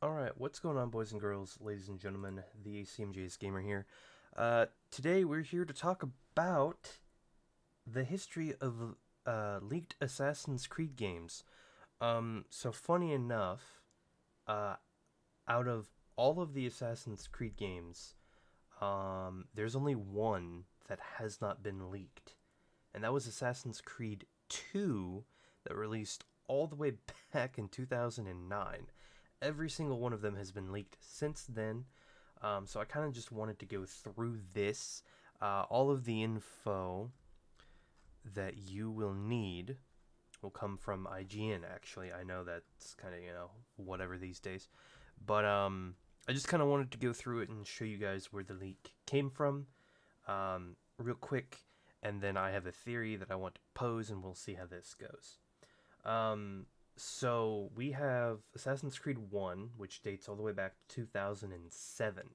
Alright, what's going on, boys and girls, ladies and gentlemen? The ACMJ's Gamer here. Today we're here to talk about the history of leaked Assassin's Creed games. So funny enough, uh, out of all of the Assassin's Creed games, there's only one that has not been leaked, and that was Assassin's Creed 2 that released all the way back in 2009. Every single one of them has been leaked since then, so I kind of just wanted to go through this. All of the info that you will need will come from IGN, actually. I know that's kind of, whatever these days. But I just kind of wanted to go through it and show you guys where the leak came from real quick. And then I have a theory that I want to pose, and we'll see how this goes. So we have Assassin's Creed 1, which dates all the way back to 2007. It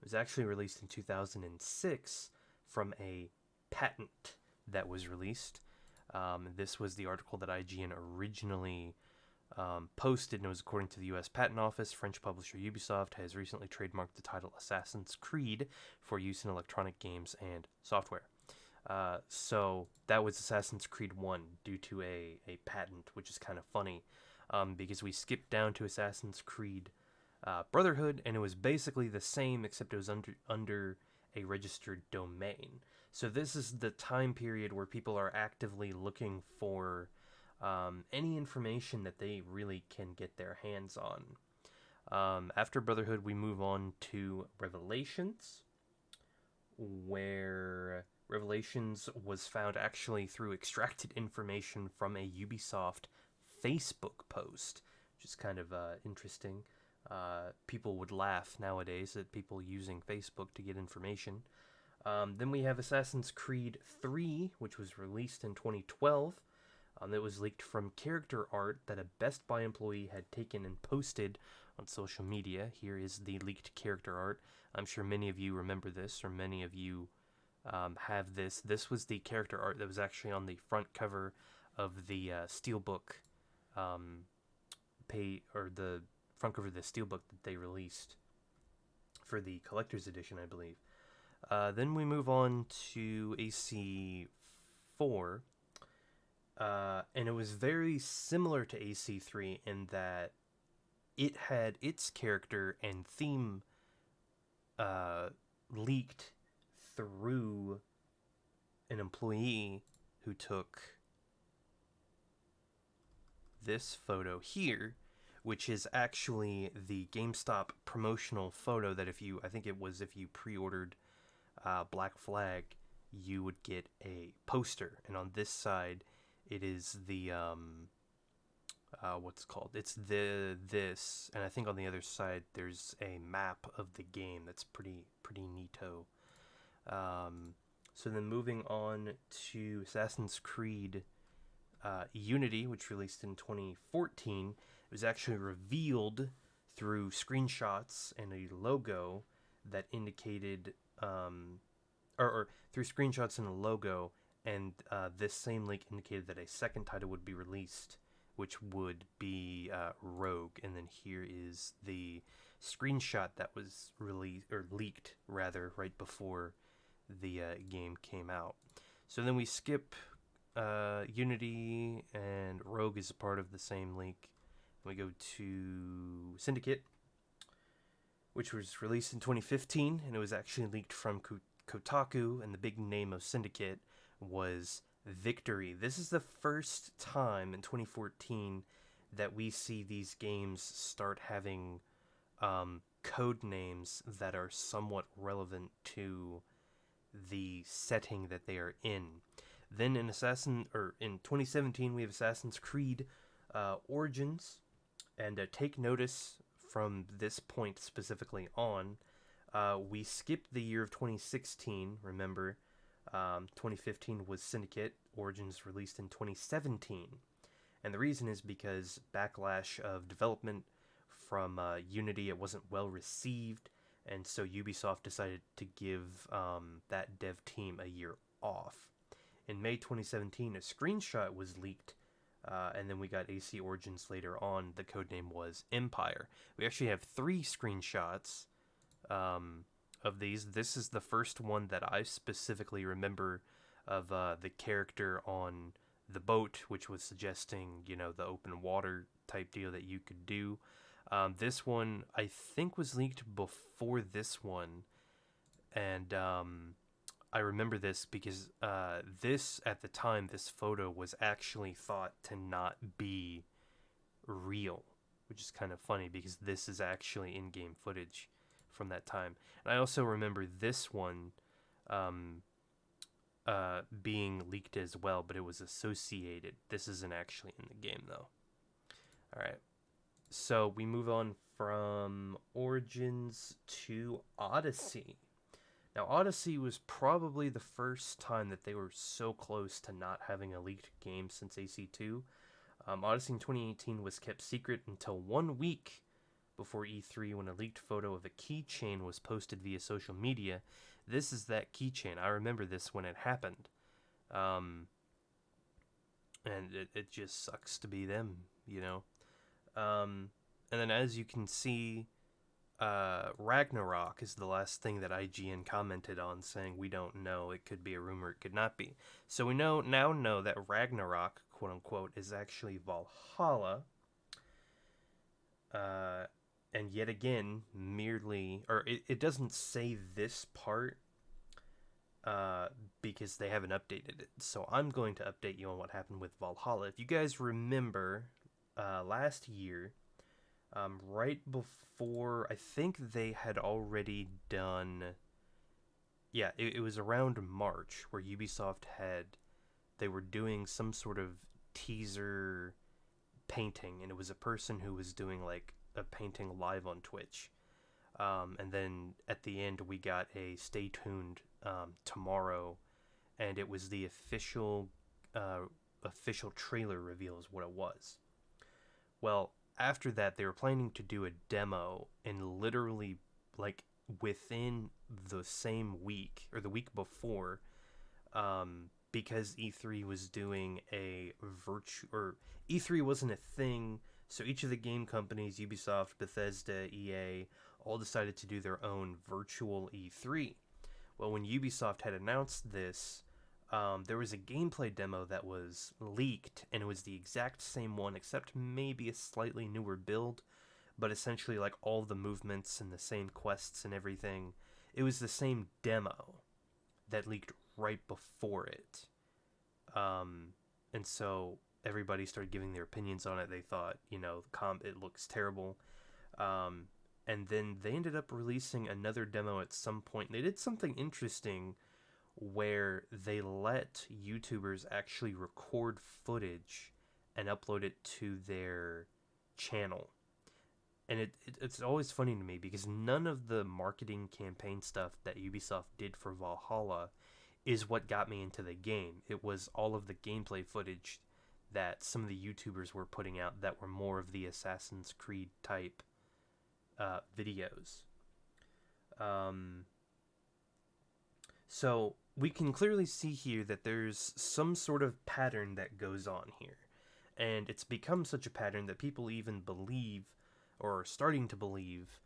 was actually released in 2006 from a patent that was released. This was the article that IGN originally posted, and it was according to the U.S. Patent Office. French publisher Ubisoft has recently trademarked the title Assassin's Creed for use in electronic games and software. So that was Assassin's Creed 1 due to a patent, which is kind of funny because we skipped down to Assassin's Creed Brotherhood, and it was basically the same except it was under a registered domain. So this is the time period where people are actively looking for any information that they really can get their hands on. After Brotherhood, we move on to Revelations, where Revelations was found actually through extracted information from a Ubisoft Facebook post, which is kind of interesting. People would laugh nowadays at people using Facebook to get information. Then we have Assassin's Creed 3, which was released in 2012. It was leaked from character art that a Best Buy employee had taken and posted on social media. Here is the leaked character art. I'm sure many of you remember this, or many of you have this. This was the character art that was actually on the front cover of the Steelbook the front cover of the Steelbook that they released for the collector's edition, I believe. Then we move on to AC4, and it was very similar to AC3 in that it had its character and theme leaked through an employee who took this photo here, which is actually the GameStop promotional photo that if you pre-ordered Black Flag, you would get a poster. And on this side, it is the it's this, and I think on the other side there's a map of the game that's pretty neato. So then moving on to Assassin's Creed Unity, which released in 2014, it was actually revealed through screenshots and a logo that indicated, or through screenshots and a logo, and this same link indicated that a second title would be released, which would be Rogue. And then here is the screenshot that was released, or leaked rather, right before the game came out. So then we skip Unity, and Rogue is a part of the same leak. We go to Syndicate, which was released in 2015, and it was actually leaked from Kotaku, and the big name of Syndicate was Victory. This is the first time in 2014 that we see these games start having code names that are somewhat relevant to the setting that they are in. Then in 2017, we have Assassin's Creed Origins, and take notice from this point specifically on, we skipped the year of 2016. Remember, 2015 was Syndicate. Origins released in 2017, and the reason is because backlash of development from Unity. It wasn't well received, and so Ubisoft decided to give that dev team a year off. In May 2017, a screenshot was leaked and then we got AC Origins later on. The codename was Empire. We actually have 3 screenshots of these. This is the first one that I specifically remember of the character on the boat, which was suggesting, the open water type deal that you could do. This one, I think, was leaked before this one, and I remember this because this, at the time, this photo was actually thought to not be real, which is kind of funny because this is actually in-game footage from that time. And I also remember this one being leaked as well, but it was associated. This isn't actually in the game, though. All right. So we move on from Origins to Odyssey. Now, Odyssey was probably the first time that they were so close to not having a leaked game since AC2. Odyssey in 2018 was kept secret until 1 week before E3 when a leaked photo of a keychain was posted via social media. This is that keychain. I remember this when it happened. And it just sucks to be them, And then as you can see, Ragnarok is the last thing that IGN commented on, saying we don't know, it could be a rumor, it could not be. So we now know that Ragnarok, quote unquote, is actually Valhalla. And yet again, it doesn't say this part because they haven't updated it. So I'm going to update you on what happened with Valhalla. If you guys remember, last year, right before, I think they had already done, it was around March where Ubisoft they were doing some sort of teaser painting, and it was a person who was doing like a painting live on Twitch. And then at the end we got a stay tuned tomorrow, and it was the official trailer reveal is what it was. Well, after that, they were planning to do a demo, and literally, like, within the same week, or the week before, because E3 was doing E3 wasn't a thing, so each of the game companies, Ubisoft, Bethesda, EA, all decided to do their own virtual E3. Well, when Ubisoft had announced this, there was a gameplay demo that was leaked, and it was the exact same one, except maybe a slightly newer build, but essentially like all the movements and the same quests and everything. It was the same demo that leaked right before it. And so everybody started giving their opinions on it. They thought, it looks terrible. And then they ended up releasing another demo at some point. They did something interesting where they let YouTubers actually record footage and upload it to their channel. And it's always funny to me because none of the marketing campaign stuff that Ubisoft did for Valhalla is what got me into the game. It was all of the gameplay footage that some of the YouTubers were putting out that were more of the Assassin's Creed type videos. So we can clearly see here that there's some sort of pattern that goes on here. And it's become such a pattern that people even believe, or are starting to believe,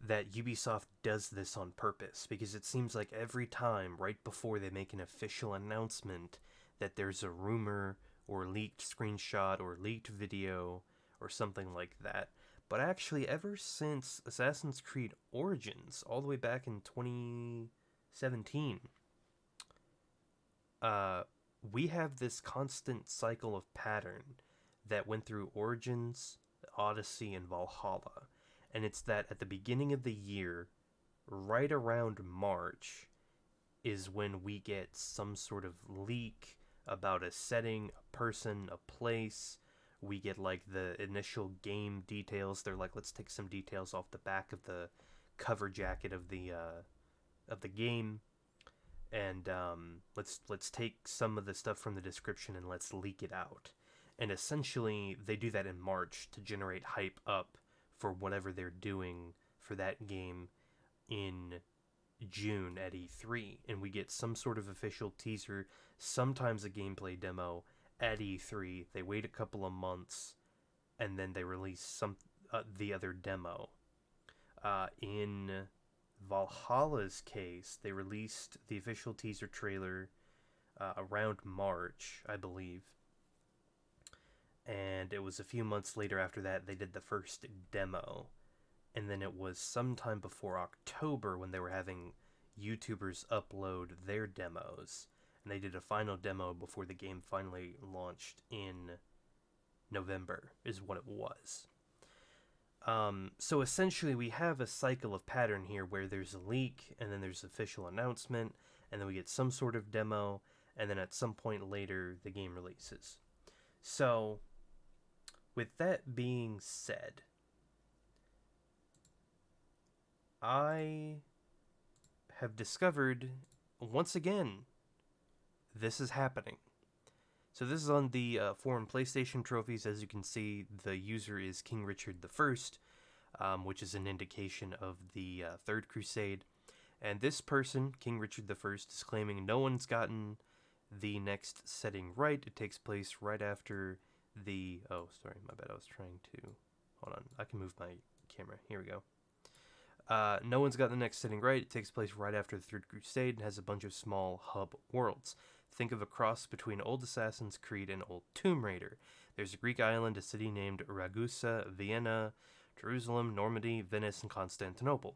that Ubisoft does this on purpose. Because it seems like every time, right before they make an official announcement, that there's a rumor, or leaked screenshot, or leaked video, or something like that. But actually, ever since Assassin's Creed Origins, all the way back in 2017, we have this constant cycle of pattern that went through Origins, Odyssey, and Valhalla. And it's that at the beginning of the year, right around March, is when we get some sort of leak about a setting, a person, a place. We get like the initial game details. They're like, let's take some details off the back of the cover jacket of the game, and let's take some of the stuff from the description and let's leak it out. And essentially, they do that in March to generate hype up for whatever they're doing for that game in June at E3, and we get some sort of official teaser, sometimes a gameplay demo, at E3. They wait a couple of months, and then they release the other demo. In Valhalla's case, they released the official teaser trailer around March, I believe. And it was a few months later after that they did the first demo. And then it was sometime before October when they were having YouTubers upload their demos. And they did a final demo before the game finally launched in November, is what it was. So essentially we have a cycle of pattern here where there's a leak, and then there's official announcement, and then we get some sort of demo, and then at some point later the game releases. So, with that being said, I have discovered, once again, this is happening. So this is on the forum PlayStation trophies. As you can see, the user is King Richard I, which is an indication of the Third Crusade. And this person, King Richard I, is claiming no one's gotten the next setting right. It takes place right after the... Oh, sorry, my bad. I was trying to... Hold on. I can move my camera. Here we go. No one's got the next setting right. It takes place right after the Third Crusade and has a bunch of small hub worlds. Think of a cross between old Assassin's Creed and old Tomb Raider. There's a Greek island, a city named Ragusa, Vienna, Jerusalem, Normandy, Venice, and Constantinople.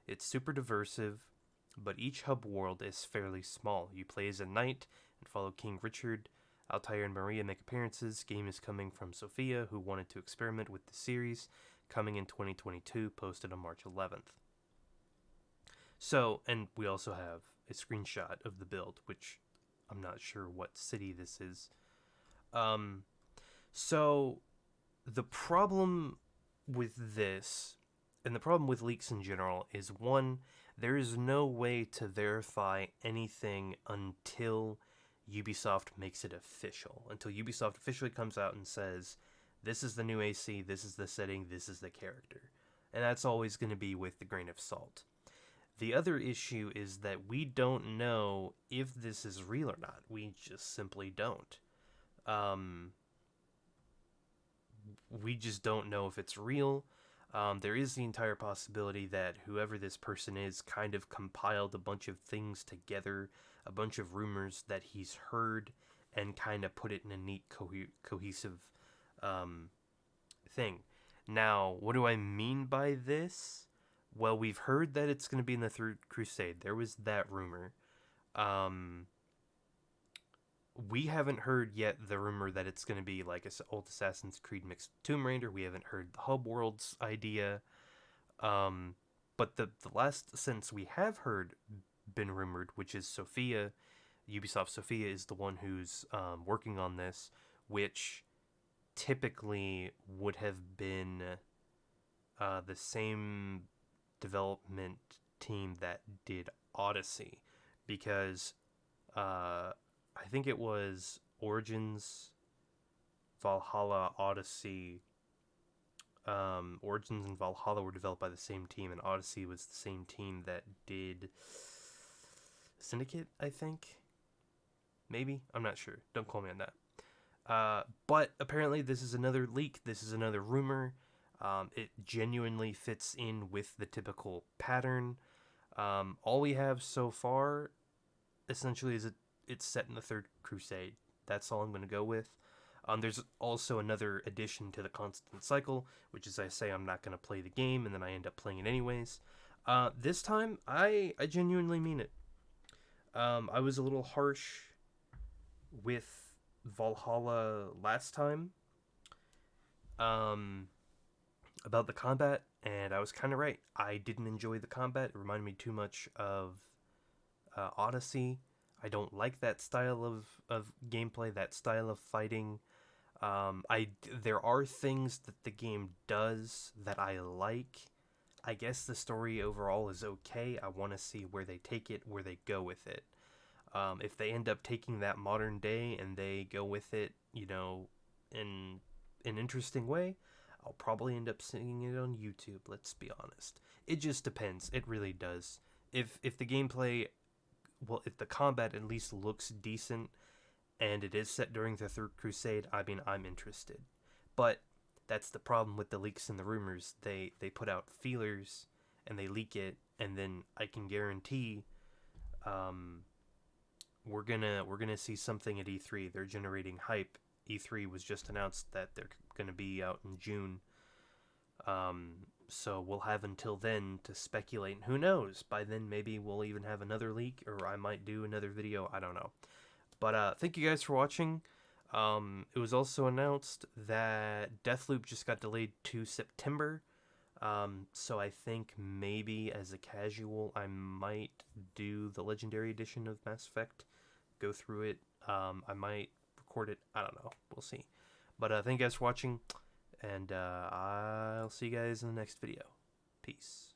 It's super diversive, but each hub world is fairly small. You play as a knight and follow King Richard. Altair and Maria make appearances. Game is coming from Sophia, who wanted to experiment with the series. Coming in 2022, posted on March 11th. So, and we also have a screenshot of the build, which I'm not sure what city this is. So, the problem with this, and the problem with leaks in general, is one, there is no way to verify anything until Ubisoft makes it official. Until Ubisoft officially comes out and says, this is the new AC, this is the setting, this is the character. And that's always going to be with a grain of salt. The other issue is that we don't know if this is real or not. We just simply don't. We just don't know if it's real. There is the entire possibility that whoever this person is kind of compiled a bunch of things together, a bunch of rumors that he's heard, and kind of put it in a neat, cohesive thing. Now, what do I mean by this? Well, we've heard that it's going to be in the Third Crusade. There was that rumor. We haven't heard yet the rumor that it's going to be like an old Assassin's Creed mixed Tomb Raider. We haven't heard the Hub Worlds idea. But the last sentence we have heard been rumored, which is Sophia, Ubisoft Sophia is the one who's working on this, which typically would have been the same development team that did Odyssey, because I think it was Origins, Valhalla, Odyssey. Origins and Valhalla were developed by the same team, and Odyssey was the same team that did Syndicate, I think. Maybe? I'm not sure. Don't quote me on that. But apparently this is another leak. This is another rumor. It genuinely fits in with the typical pattern. All we have so far, essentially, is it's set in the Third Crusade. That's all I'm going to go with. There's also another addition to the constant cycle, which is I say I'm not going to play the game, and then I end up playing it anyways. This time, I genuinely mean it. I was a little harsh with Valhalla last time. About the combat, and I was kind of right. I didn't enjoy the combat. It reminded me too much of Odyssey. I don't like that style of gameplay, that style of fighting. There are things that the game does that I like. I guess the story overall is okay. I want to see where they take it, where they go with it. If they end up taking that modern day and they go with it, in an interesting way, I'll probably end up seeing it on YouTube, let's be honest. It just depends. It really does. If the gameplay, if the combat at least looks decent, and it is set during the Third Crusade, I mean, I'm interested. But that's the problem with the leaks and the rumors. They put out feelers and they leak it, and then I can guarantee we're gonna see something at E3. They're generating hype. E3 was just announced that they're gonna be out in June. So we'll have until then to speculate. And who knows? By then, maybe we'll even have another leak, or I might do another video. I don't know. But thank you guys for watching. It was also announced that Deathloop just got delayed to September. So I think maybe as a casual, I might do the Legendary Edition of Mass Effect. Go through it. I might record it. I don't know. We'll see. But thank you guys for watching. And I'll see you guys in the next video. Peace.